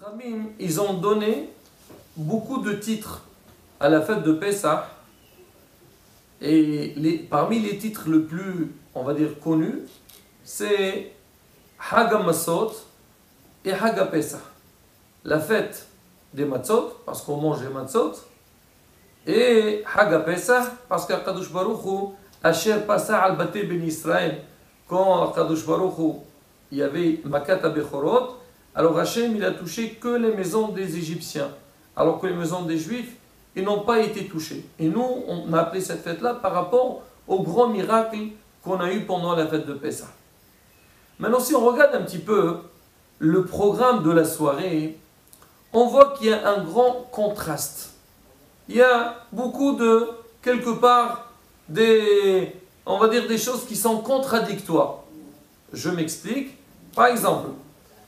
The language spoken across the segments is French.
Chachamim, ils ont donné beaucoup de titres à la fête de Pessah. Et parmi les titres le plus, on va dire, connus, c'est Hag Matzot et Hag Pessah. La fête des Matzot, parce qu'on mange les Matzot, et Hag Pessah, parce qu'Akadosh Baruch Hu, Asher Passa al Bate Ben Israël, quand Akadosh Baruch Hu, il y avait Makat Abechorot, alors Hachem, il a touché que les maisons des Égyptiens, alors que les maisons des Juifs, ils n'ont pas été touchés. Et nous, on a appelé cette fête-là par rapport au grand miracle qu'on a eu pendant la fête de Pessah. Maintenant, si on regarde un petit peu le programme de la soirée, on voit qu'il y a un grand contraste. Il y a beaucoup de, quelque part, on va dire des choses qui sont contradictoires. Je m'explique. Par exemple,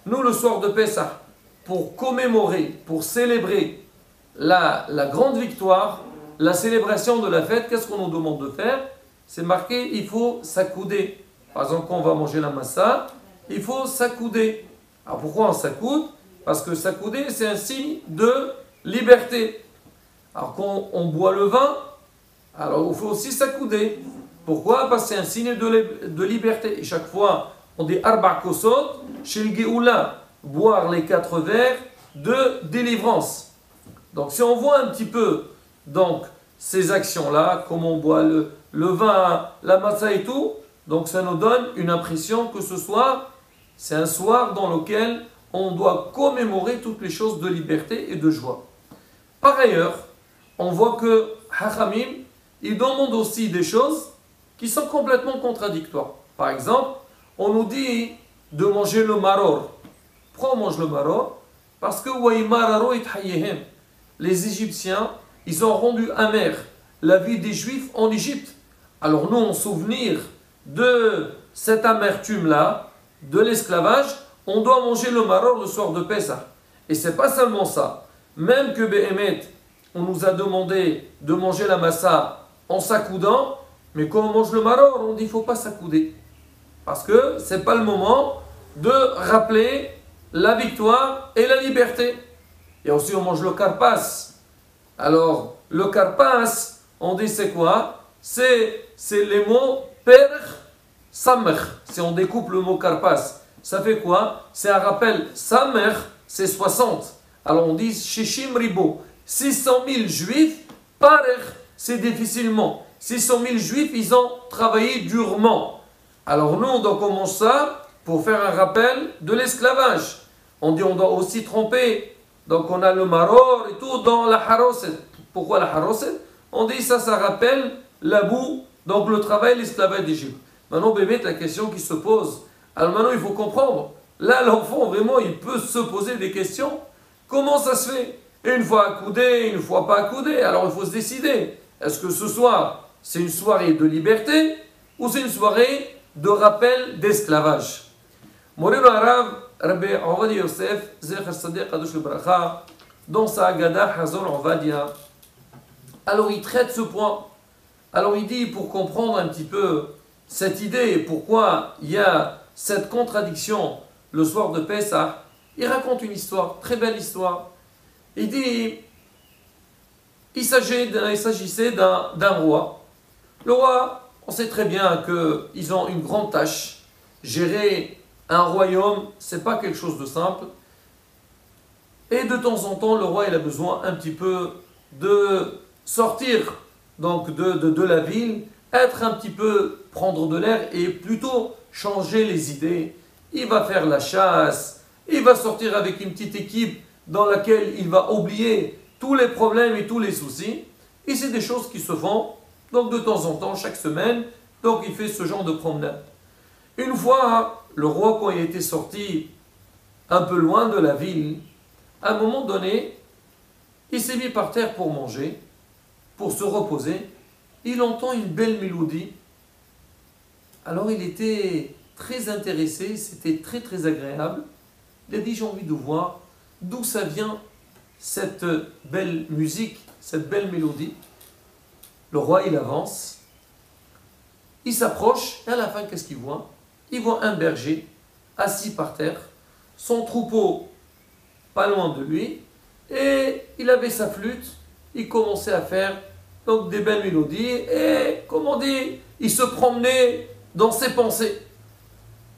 nous, le soir de Pessah, pour commémorer, pour célébrer la grande victoire, la célébration de la fête, qu'est-ce qu'on nous demande de faire? C'est marqué, il faut s'accouder. Par exemple, quand on va manger la massa, il faut s'accouder. Alors pourquoi on s'accoude? Parce que s'accouder, c'est un signe de liberté. Alors quand on boit le vin, alors il faut aussi s'accouder. Pourquoi? Parce que c'est un signe de liberté. Et chaque fois, on dit Arba Kosot, chez le Géoula, boire les 4 verres de délivrance. Donc si on voit un petit peu donc, ces actions-là, comment on boit le vin, la matzah et tout, donc ça nous donne une impression que ce soir, c'est un soir dans lequel on doit commémorer toutes les choses de liberté et de joie. Par ailleurs, on voit que Hachamim, ils demandent aussi des choses qui sont complètement contradictoires. Par exemple, on nous dit de manger le maror. Pourquoi on mange le maror? Parce que les Égyptiens, ils ont rendu amère la vie des Juifs en Égypte. Alors nous, en souvenir de cette amertume-là, de l'esclavage, on doit manger le maror le soir de Pessah. Et c'est pas seulement ça. Même que Behemet, on nous a demandé de manger la massa en s'accoudant, mais quand on mange le maror, on dit qu'il ne faut pas s'accouder. Parce que ce n'est pas le moment de rappeler la victoire et la liberté. Et aussi on mange le karpas. Alors, le karpas, on dit c'est quoi? C'est les mots perch, samer. Si on découpe le mot karpas, ça fait quoi? C'est un rappel. Samer, c'est 60. Alors on dit shishim ribo. 600 000 juifs, parech, c'est difficilement. 600 000 juifs, ils ont travaillé durement. Alors nous, on doit commencer ça pour faire un rappel de l'esclavage. On dit on doit aussi tromper. Donc on a le maror et tout dans la haroset. Pourquoi la haroset? On dit ça rappelle la boue, donc le travail, l'esclavage d'Égypte. Maintenant, bébé, la question qui se pose. Alors maintenant, il faut comprendre. Là, l'enfant, vraiment, il peut se poser des questions. Comment ça se fait? Une fois accoudé, une fois pas accoudé. Alors il faut se décider. Est-ce que ce soir, c'est une soirée de liberté ou c'est une soirée de rappel d'esclavage? Moreno Arav, Rabbi Ovadia Yosef, Zecher Sadiq Kadosh Bracha, dans sa Agada Hazor Ovadia, alors il traite ce point. Alors il dit, pour comprendre un petit peu cette idée et pourquoi il y a cette contradiction le soir de Pessah, il raconte une histoire, très belle histoire. Il dit, il s'agissait d'un roi. Le roi, on sait très bien qu'ils ont une grande tâche. Gérer un royaume, ce n'est pas quelque chose de simple. Et de temps en temps, le roi il a besoin un petit peu de sortir donc de la ville, être un petit peu, prendre de l'air et plutôt changer les idées. Il va faire la chasse, il va sortir avec une petite équipe dans laquelle il va oublier tous les problèmes et tous les soucis. Et c'est des choses qui se font, donc de temps en temps, chaque semaine, donc il fait ce genre de promenade. Une fois, le roi, quand il était sorti un peu loin de la ville, à un moment donné, il s'est mis par terre pour manger, pour se reposer. Il entend une belle mélodie. Alors il était très intéressé, c'était très très agréable. Il a dit, j'ai envie de voir d'où ça vient cette belle musique, cette belle mélodie. Le roi, il avance, il s'approche, et à la fin, qu'est-ce qu'il voit? Il voit un berger assis par terre, son troupeau pas loin de lui, et il avait sa flûte, il commençait à faire donc des belles mélodies, et comme on dit, il se promenait dans ses pensées.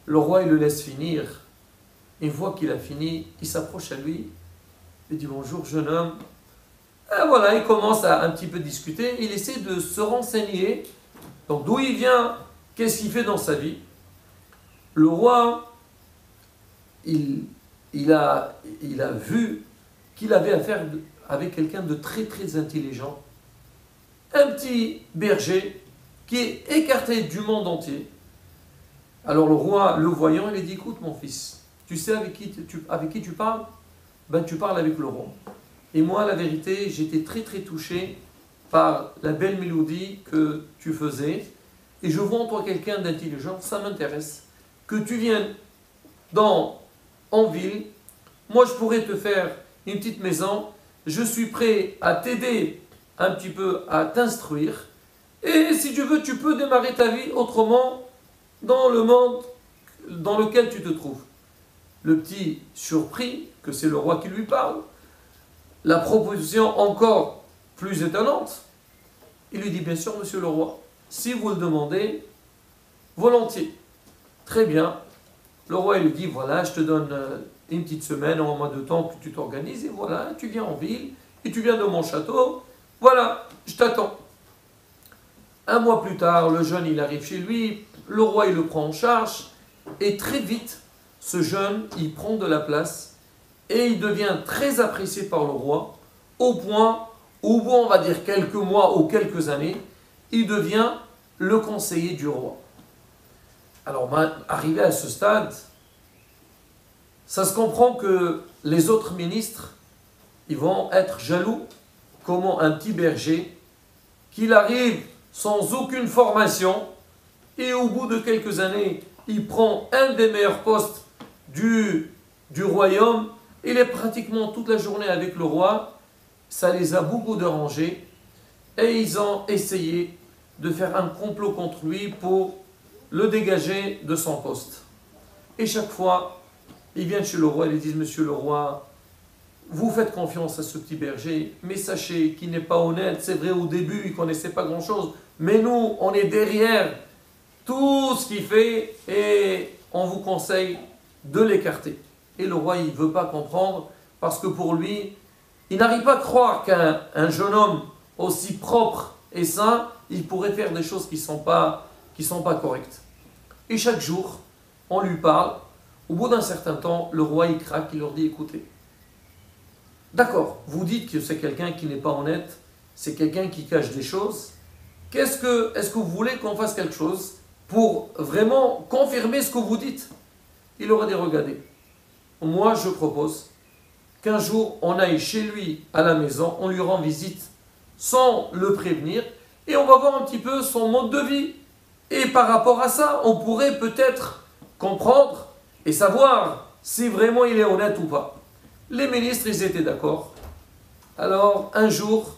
Le roi, il le laisse finir. Une fois qu'il a fini, il s'approche à lui, il dit bonjour jeune homme. Et voilà, il commence à un petit peu discuter, il essaie de se renseigner, donc d'où il vient, qu'est-ce qu'il fait dans sa vie. Le roi, il a vu qu'il avait affaire avec quelqu'un de très très intelligent, un petit berger qui est écarté du monde entier. Alors le roi, le voyant, il lui dit, écoute mon fils, tu sais avec qui tu parles? Ben tu parles avec le roi. Et moi, la vérité, j'étais très très touché par la belle mélodie que tu faisais, et je vois en toi quelqu'un d'intelligent, ça m'intéresse, que tu viennes en ville, moi je pourrais te faire une petite maison, je suis prêt à t'aider un petit peu à t'instruire, et si tu veux, tu peux démarrer ta vie autrement dans le monde dans lequel tu te trouves. Le petit, surpris que c'est le roi qui lui parle, la proposition encore plus étonnante, il lui dit, bien sûr, monsieur le roi, si vous le demandez, volontiers. Très bien. Le roi il lui dit, voilà, je te donne une petite semaine, un mois de temps que tu t'organises, et voilà, tu viens en ville, et tu viens de mon château, voilà, je t'attends. Un mois plus tard, le jeune, il arrive chez lui, le roi, il le prend en charge, et très vite, ce jeune, il prend de la place, et il devient très apprécié par le roi, au point, au bout, on va dire quelques mois ou quelques années, il devient le conseiller du roi. Alors, arrivé à ce stade, ça se comprend que les autres ministres, ils vont être jaloux, comment un petit berger, qu'il arrive sans aucune formation, et au bout de quelques années, il prend un des meilleurs postes du royaume, il est pratiquement toute la journée avec le roi, ça les a beaucoup dérangés, et ils ont essayé de faire un complot contre lui pour le dégager de son poste. Et chaque fois, ils viennent chez le roi et ils disent, monsieur le roi, vous faites confiance à ce petit berger, mais sachez qu'il n'est pas honnête. C'est vrai, au début, il ne connaissait pas grand-chose, mais nous, on est derrière tout ce qu'il fait et on vous conseille de l'écarter. Et le roi, il ne veut pas comprendre parce que pour lui, il n'arrive pas à croire qu'un jeune homme aussi propre et sain, il pourrait faire des choses qui ne sont pas correctes. Et chaque jour, on lui parle. Au bout d'un certain temps, le roi, il craque, il leur dit, écoutez, d'accord, vous dites que c'est quelqu'un qui n'est pas honnête, c'est quelqu'un qui cache des choses. Est-ce que vous voulez qu'on fasse quelque chose pour vraiment confirmer ce que vous dites? Il aurait dit, regardez, moi je propose qu'un jour on aille chez lui à la maison, on lui rend visite sans le prévenir et on va voir un petit peu son mode de vie. Et par rapport à ça, on pourrait peut-être comprendre et savoir si vraiment il est honnête ou pas. Les ministres, ils étaient d'accord. Alors, un jour,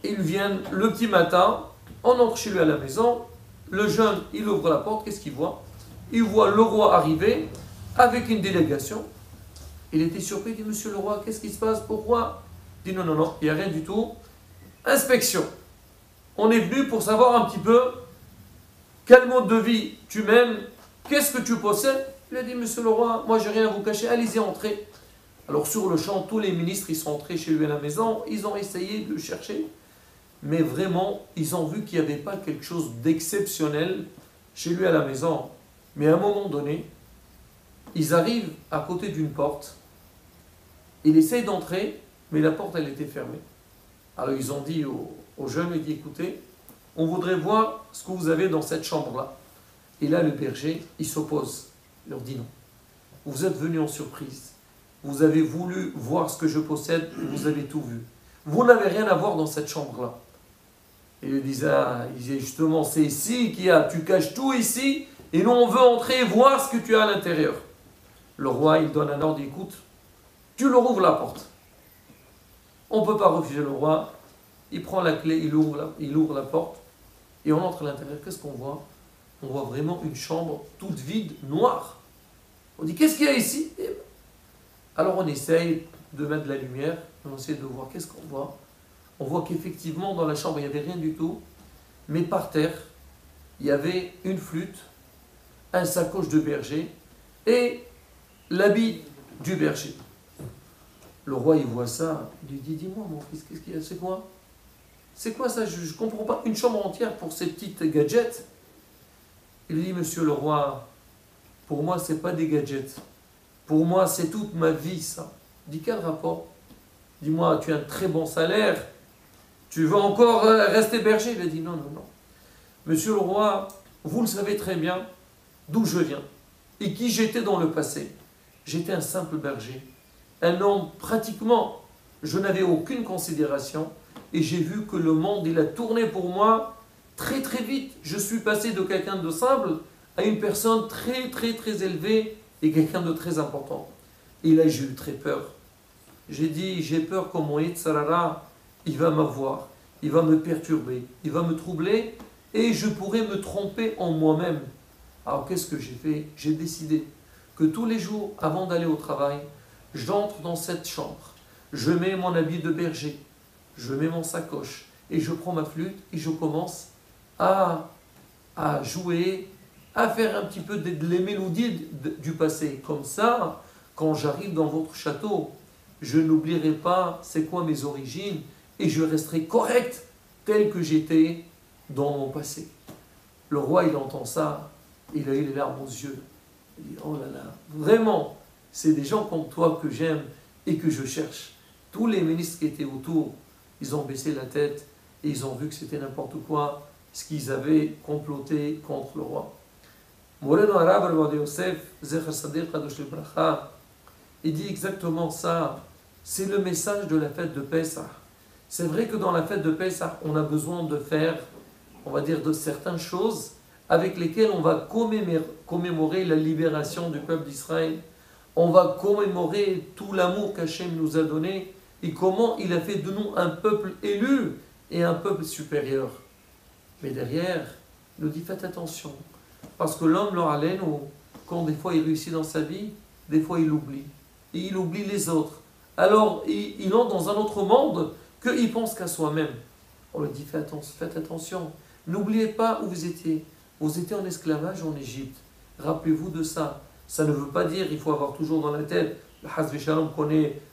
ils viennent le petit matin, on entre chez lui à la maison, le jeune, il ouvre la porte, qu'est-ce qu'il voit? Il voit le roi arriver avec une délégation. Il était surpris, il dit, monsieur le roi, qu'est-ce qui se passe? Pourquoi? Il dit, non, non, non, il n'y a rien du tout. Inspection. On est venu pour savoir un petit peu quel mode de vie tu mènes, qu'est-ce que tu possèdes? Il a dit, monsieur le roi, moi j'ai rien à vous cacher, allez-y, entrez. Alors sur le champ, tous les ministres, ils sont entrés chez lui à la maison, ils ont essayé de le chercher, mais vraiment, ils ont vu qu'il n'y avait pas quelque chose d'exceptionnel chez lui à la maison. Mais à un moment donné, ils arrivent à côté d'une porte, il essaye d'entrer, mais la porte, elle était fermée. Alors ils ont dit au jeune, il dit, écoutez, on voudrait voir ce que vous avez dans cette chambre-là. Et là, le berger, il s'oppose. Il leur dit non. Vous êtes venu en surprise. Vous avez voulu voir ce que je possède, vous avez tout vu. Vous n'avez rien à voir dans cette chambre-là. Et il disait justement, c'est ici qu'il y a, tu caches tout ici, et nous on veut entrer et voir ce que tu as à l'intérieur. Le roi, il donne un ordre, écoute, tu leur ouvres la porte. On ne peut pas refuser le roi. Il prend la clé, il ouvre la porte, et on entre à l'intérieur. Qu'est-ce qu'on voit? On voit vraiment une chambre toute vide, noire. On dit, qu'est-ce qu'il y a ici? Alors on essaye de mettre de la lumière, on essaie de voir qu'est-ce qu'on voit. On voit qu'effectivement dans la chambre il n'y avait rien du tout, mais par terre il y avait une flûte, un sacoche de berger et l'habit du berger. Le roi il voit ça, il lui dit dis-moi mon fils, qu'est-ce qu'il y a, c'est quoi? C'est quoi ça? Je ne comprends pas, une chambre entière pour ces petites gadgets. Il lui dit monsieur le roi, pour moi c'est pas des gadgets, pour moi c'est toute ma vie ça. Il dit quel rapport? Dis-moi, tu as un très bon salaire, tu veux encore rester berger? Il a dit non, non, non. Monsieur le roi, vous le savez très bien d'où je viens et qui j'étais dans le passé. J'étais un simple berger, un homme pratiquement, je n'avais aucune considération et j'ai vu que le monde il a tourné pour moi très très vite. Je suis passé de quelqu'un de simple à une personne très très très élevée et quelqu'un de très important. Et là j'ai eu très peur. J'ai dit j'ai peur que mon Yitzhara, il va m'avoir, il va me perturber, il va me troubler et je pourrais me tromper en moi-même. Alors qu'est-ce que j'ai fait? J'ai décidé que tous les jours, avant d'aller au travail, j'entre dans cette chambre, je mets mon habit de berger, je mets mon sacoche et je prends ma flûte et je commence à jouer, à faire un petit peu les mélodies du passé. Comme ça, quand j'arrive dans votre château, je n'oublierai pas c'est quoi mes origines et je resterai correct tel que j'étais dans mon passé. Le roi, il entend ça, il a eu les larmes aux yeux. Il dit, oh là là, vraiment, c'est des gens comme toi que j'aime et que je cherche. Tous les ministres qui étaient autour, ils ont baissé la tête et ils ont vu que c'était n'importe quoi, ce qu'ils avaient comploté contre le roi. Moreno Arav Rabbi Yosef, Zecher Sadir Kadosh Lebracha, il dit exactement ça. C'est le message de la fête de Pessah. C'est vrai que dans la fête de Pessah, on a besoin de faire, on va dire, de certaines choses avec lesquelles on va commémorer la libération du peuple d'Israël. On va commémorer tout l'amour qu'Hachem nous a donné et comment il a fait de nous un peuple élu et un peuple supérieur. Mais derrière, il nous dit faites attention. Parce que l'homme, quand des fois il réussit dans sa vie, des fois il oublie. Et il oublie les autres. Alors il entre dans un autre monde qu'il pense qu'à soi-même. On lui dit faites attention. N'oubliez pas où vous étiez. Vous étiez en esclavage en Égypte. Rappelez-vous de ça. Ça ne veut pas dire qu'il faut avoir toujours dans la tête le Hazve Shalom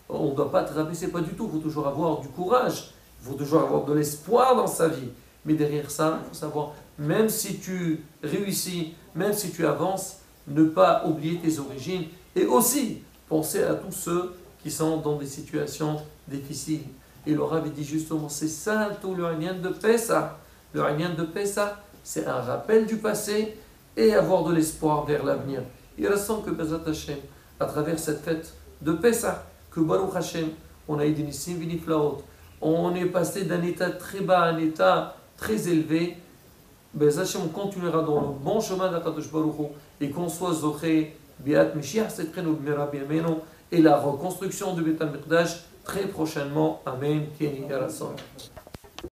on ne doit pas te rabaisser, pas du tout. Il faut toujours avoir du courage. Il faut toujours avoir de l'espoir dans sa vie. Mais derrière ça, il faut savoir, même si tu réussis, même si tu avances, ne pas oublier tes origines. Et aussi, penser à tous ceux qui sont dans des situations difficiles. Et le Rav dit justement, c'est ça tout le Inyan de Pessah. Le Inyan de Pessah, c'est un rappel du passé et avoir de l'espoir vers l'avenir. Il ressent que Bezat Hashem, à travers cette fête de Pessah, que Baruch Hashem, on a eu des Nissim Viniflaot, on est passé d'un état très bas à un état très élevé. Bezat Hashem, on continuera dans le bon chemin d'Akadosh Baruch Hu et qu'on soit Zoché, Biat Mashiach Setkenu B'mera B'yameinu et la reconstruction du Beit HaMikdash très prochainement. Amen. Keni Yarasson.